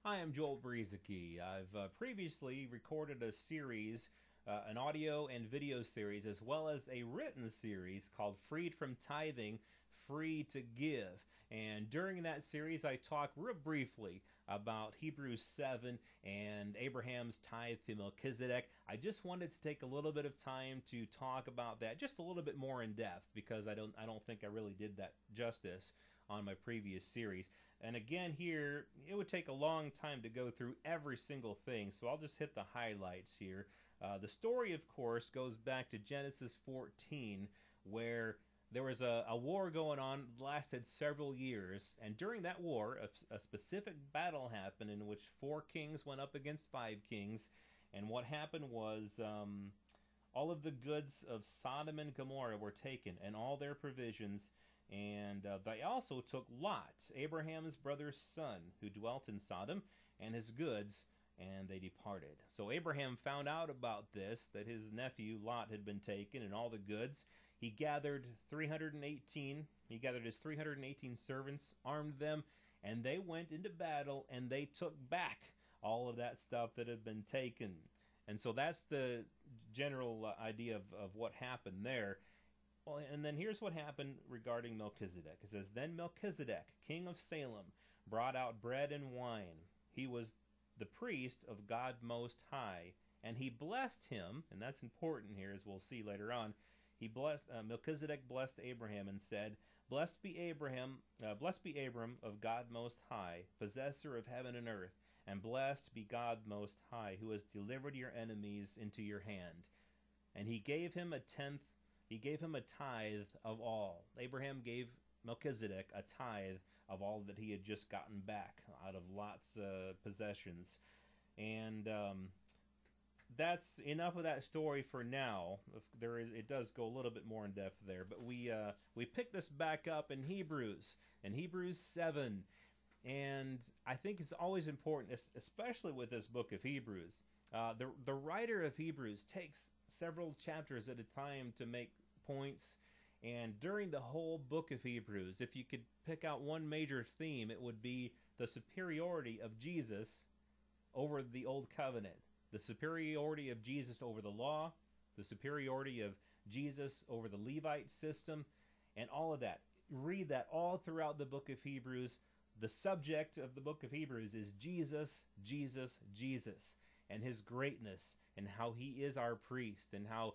Hi, I'm Joel Brizicki. I've previously recorded a series, an audio and video series, as well as a written series called Freed from Tithing, Free to Give. And during that series, I talked real briefly about Hebrews 7 and Abraham's tithe to Melchizedek. I just wanted to take a little bit of time to talk about that just a little bit more in depth because I don't think I really did that justice on my previous series. And again, here, it would take a long time to go through every single thing, so I'll just hit the highlights here. The story, of course, goes back to Genesis 14, where there was a war going on that lasted several years, and during that war, a specific battle happened in which 4 kings went up against 5 kings, and what happened was all of the goods of Sodom and Gomorrah were taken, and all their provisions, and they also took Lot, Abraham's brother's son, who dwelt in Sodom, and his goods, and they departed. So Abraham found out about this, that his nephew Lot had been taken, and all the goods. He gathered He gathered his 318 servants, armed them, and they went into battle, and they took back all of that stuff that had been taken. And so that's the general idea of what happened there. Well, and then here's what happened regarding Melchizedek. It says, Then Melchizedek, king of Salem, brought out bread and wine. He was the priest of God Most High, and he blessed him, and that's important here, as we'll see later on. Melchizedek blessed Abraham and said, blessed be Abram of God Most High, possessor of heaven and earth, and blessed be God Most High, who has delivered your enemies into your hand. And he gave him a tithe of all. Abraham gave Melchizedek a tithe of all that he had just gotten back out of Lot's possessions. And that's enough of that story for now. It does go a little bit more in depth there, but we pick this back up in Hebrews 7, and I think it's always important, especially with this book of Hebrews. The writer of Hebrews takes several chapters at a time to make points, and during the whole book of Hebrews, if you could pick out one major theme, it would be the superiority of Jesus over the Old Covenant, the superiority of Jesus over the law, the superiority of Jesus over the Levite system, and all of that. Read that all throughout the book of Hebrews. The subject of the book of Hebrews is Jesus, Jesus, Jesus, and his greatness, and how he is our priest, and how,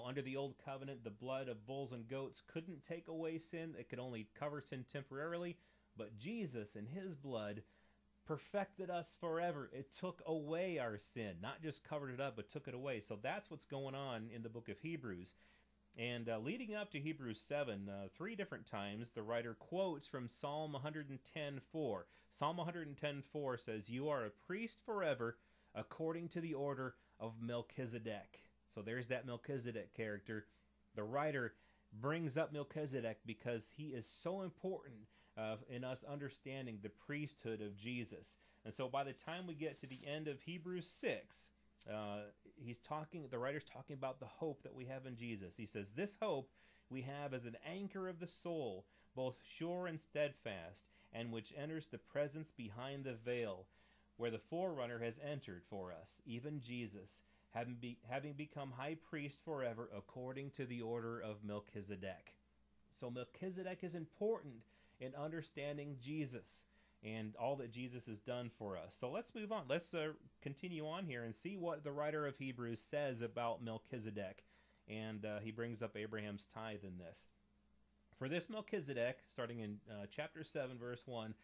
under the old covenant, the blood of bulls and goats couldn't take away sin. It could only cover sin temporarily, but Jesus and his blood perfected us forever. It took away our sin, not just covered it up, but took it away. So that's what's going on in the book of Hebrews. And leading up to Hebrews 7, 3 different times, the writer quotes from Psalm 110:4. Psalm 110:4 says, "You are a priest forever, according to the order of Melchizedek." So there's that Melchizedek character. The writer brings up Melchizedek because he is so important in us understanding the priesthood of Jesus. And so by the time we get to the end of Hebrews 6, the writer's talking about the hope that we have in Jesus. He says, "This hope we have as an anchor of the soul, both sure and steadfast, and which enters the presence behind the veil, where the forerunner has entered for us, even Jesus, having become high priest forever according to the order of Melchizedek." So Melchizedek is important in understanding Jesus and all that Jesus has done for us. So let's move on. Let's continue on here and see what the writer of Hebrews says about Melchizedek. And he brings up Abraham's tithe in this. "For this Melchizedek," starting in chapter 7, verse 1,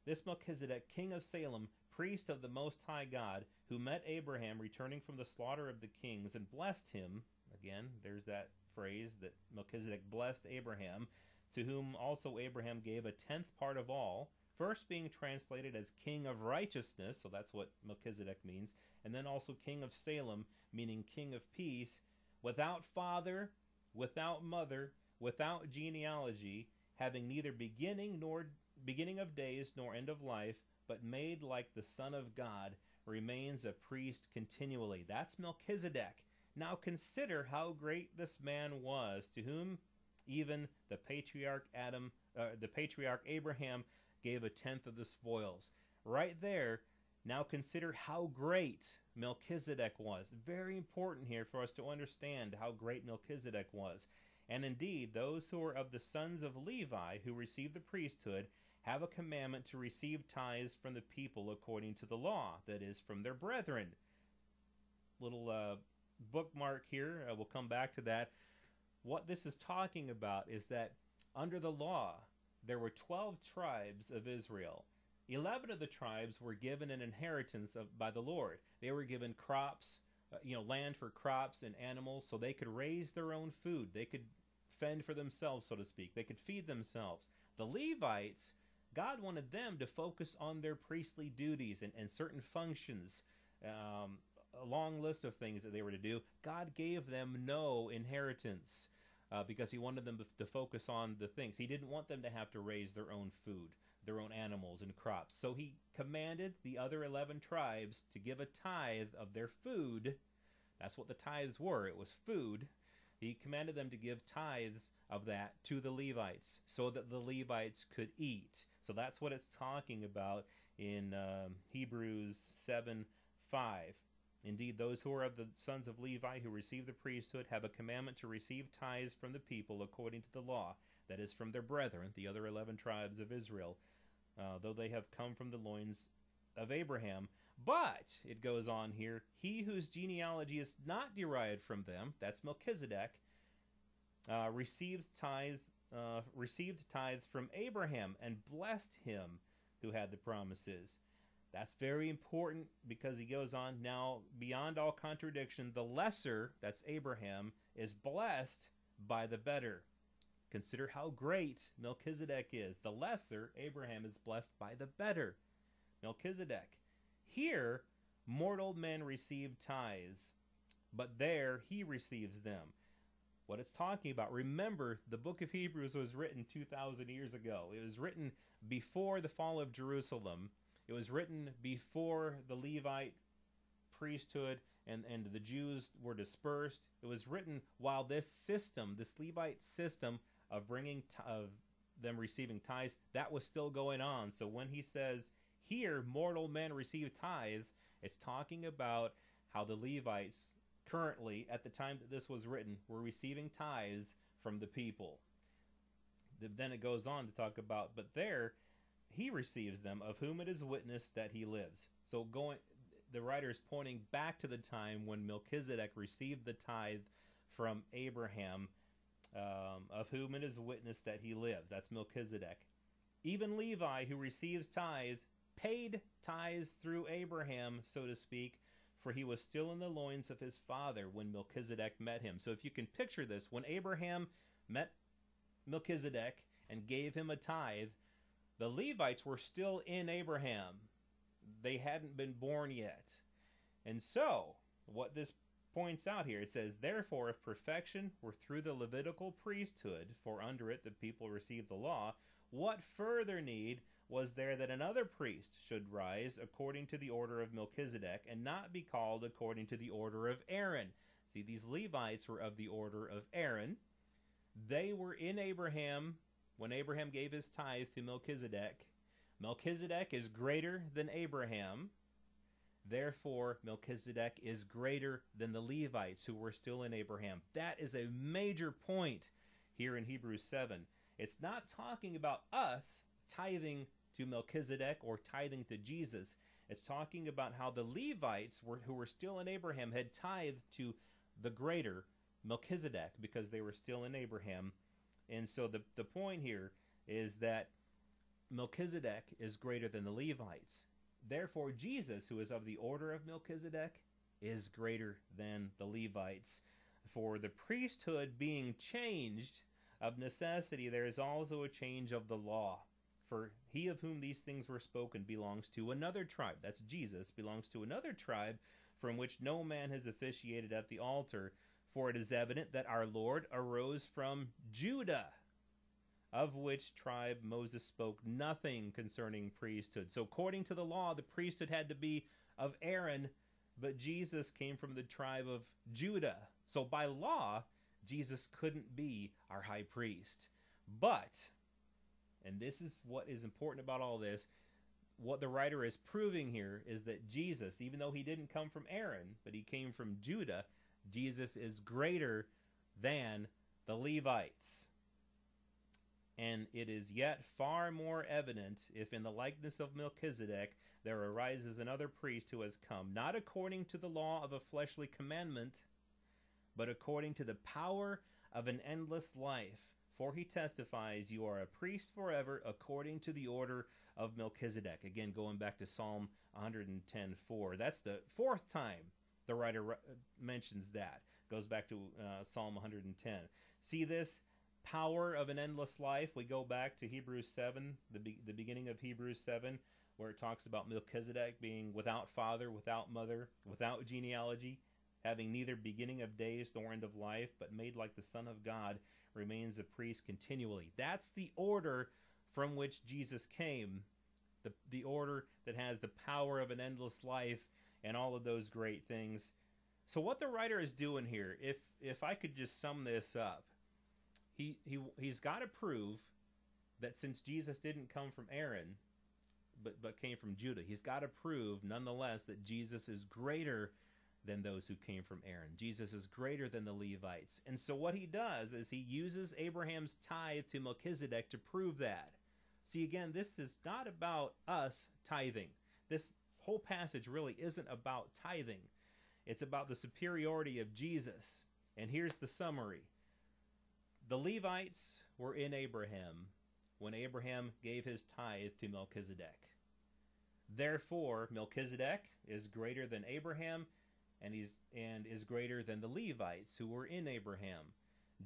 "this Melchizedek, king of Salem, priest of the Most High God, who met Abraham returning from the slaughter of the kings and blessed him," again, there's that phrase that Melchizedek blessed Abraham, "to whom also Abraham gave a tenth part of all," first being translated as king of righteousness, so that's what Melchizedek means, and then also king of Salem, meaning king of peace, "without father, without mother, without genealogy, having neither beginning of days nor end of life, but made like the Son of God, remains a priest continually." That's Melchizedek. Now consider how great this man was, to whom even the patriarch Abraham gave a tenth of the spoils. Right there, Now consider how great Melchizedek was. Very important here for us to understand how great Melchizedek was. And indeed, those who are of the sons of Levi who receive the priesthood have a commandment to receive tithes from the people according to the law, that is, from their brethren. Little bookmark here, we'll come back to that. What this is talking about is that under the law, there were 12 tribes of Israel. 11 of the tribes were given an inheritance by the Lord. They were given crops, land for crops and animals, so they could raise their own food. They could fend for themselves, so to speak. They could feed themselves. The Levites, God wanted them to focus on their priestly duties and certain functions, a long list of things that they were to do. God gave them no inheritance because he wanted them to focus on the things. He didn't want them to have to raise their own food, their own animals and crops. So he commanded the other 11 tribes to give a tithe of their food. That's what the tithes were. It was food. He commanded them to give tithes of that to the Levites so that the Levites could eat. So that's what it's talking about in Hebrews 7:5. Indeed, those who are of the sons of Levi who receive the priesthood have a commandment to receive tithes from the people according to the law, that is, from their brethren, the other 11 tribes of Israel, though they have come from the loins of Abraham. But, it goes on here, he whose genealogy is not derived from them, that's Melchizedek, received tithes from Abraham and blessed him who had the promises. That's very important because he goes on, now beyond all contradiction, the lesser, that's Abraham, is blessed by the better. Consider how great Melchizedek is. The lesser, Abraham, is blessed by the better, Melchizedek. Here, mortal men receive tithes, but there he receives them. What it's talking about, remember, the book of Hebrews was written 2,000 years ago. It was written before the fall of Jerusalem. It was written before the Levite priesthood and the Jews were dispersed. It was written while this system, this Levite system of them receiving tithes, that was still going on. So when he says, here, mortal men receive tithes, it's talking about how the Levites currently, at the time that this was written, were receiving tithes from the people. Then it goes on to talk about, but there he receives them, of whom it is witnessed that he lives. So the writer is pointing back to the time when Melchizedek received the tithe from Abraham, of whom it is witnessed that he lives. That's Melchizedek. Even Levi, who receives tithes, paid tithes through Abraham, so to speak, for he was still in the loins of his father when Melchizedek met him. So if you can picture this, when Abraham met Melchizedek and gave him a tithe, the Levites were still in Abraham. They hadn't been born yet. And so, what this points out here, it says, therefore, if perfection were through the Levitical priesthood, for under it the people received the law, what further need was there that another priest should rise according to the order of Melchizedek, and not be called according to the order of Aaron? See, these Levites were of the order of Aaron. They were in Abraham when Abraham gave his tithe to Melchizedek. Melchizedek is greater than Abraham. Therefore, Melchizedek is greater than the Levites who were still in Abraham. That is a major point here in Hebrews 7. It's not talking about us tithing to Melchizedek or tithing to Jesus. It's talking about how the Levites who were still in Abraham had tithed to the greater Melchizedek because they were still in Abraham. And so the point here is that Melchizedek is greater than the Levites. Therefore, Jesus, who is of the order of Melchizedek, is greater than the Levites. For the priesthood being changed, of necessity there is also a change of the law. For he of whom these things were spoken belongs to another tribe. That's Jesus, belongs to another tribe from which no man has officiated at the altar. For it is evident that our Lord arose from Judah, of which tribe Moses spoke nothing concerning priesthood. So according to the law, the priesthood had to be of Aaron, but Jesus came from the tribe of Judah. So by law, Jesus couldn't be our high priest. But, and this is what is important about all this, what the writer is proving here is that Jesus, even though he didn't come from Aaron, but he came from Judah, Jesus is greater than the Levites. And it is yet far more evident if in the likeness of Melchizedek there arises another priest who has come, not according to the law of a fleshly commandment, but according to the power of an endless life. For he testifies, you are a priest forever according to the order of Melchizedek. Again, going back to Psalm 110:4. That's the fourth time the writer mentions that. Goes back to Psalm 110. See this power of an endless life? We go back to Hebrews 7, the beginning of Hebrews 7, where it talks about Melchizedek being without father, without mother, without genealogy, having neither beginning of days nor end of life, but made like the Son of God, remains a priest continually. That's the order from which Jesus came, the order that has the power of an endless life and all of those great things. So what the writer is doing here, if I could just sum this up, he's got to prove that since Jesus didn't come from Aaron, but came from Judah, he's got to prove nonetheless that Jesus is greater than those who came from Aaron. Jesus is greater than the Levites. And so what he does is he uses Abraham's tithe to Melchizedek to prove that. See, again, this is not about us tithing. This whole passage really isn't about tithing. It's about the superiority of Jesus. And here's the summary. The Levites were in Abraham when Abraham gave his tithe to Melchizedek. Therefore, Melchizedek is greater than Abraham and is greater than the Levites who were in Abraham.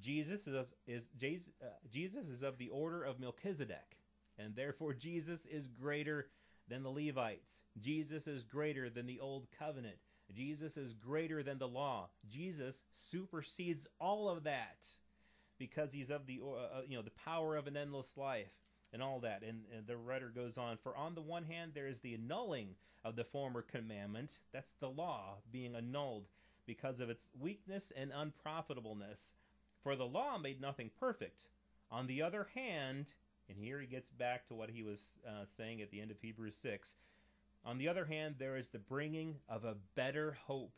Jesus is of the order of Melchizedek, and therefore Jesus is greater than the Levites. Jesus is greater than the old covenant. Jesus is greater than the law. Jesus supersedes all of that because he's of the the power of an endless life and all that. And the writer goes on, for on the one hand there is the annulling of the former commandment. That's the law being annulled because of its weakness and unprofitableness. For the law made nothing perfect. On the other hand, and here he gets back to what he was saying at the end of Hebrews 6, on the other hand, there is the bringing of a better hope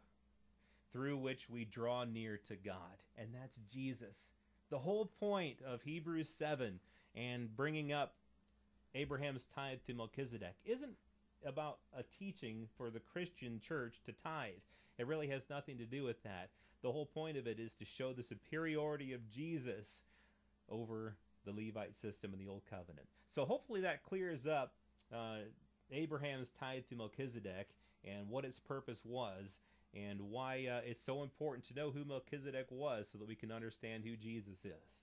through which we draw near to God, and that's Jesus. The whole point of Hebrews 7 and bringing up Abraham's tithe to Melchizedek isn't about a teaching for the Christian church to tithe. It really has nothing to do with that. The whole point of it is to show the superiority of Jesus over the Levite system in the Old Covenant. So hopefully that clears up Abraham's tithe to Melchizedek and what its purpose was and why it's so important to know who Melchizedek was so that we can understand who Jesus is.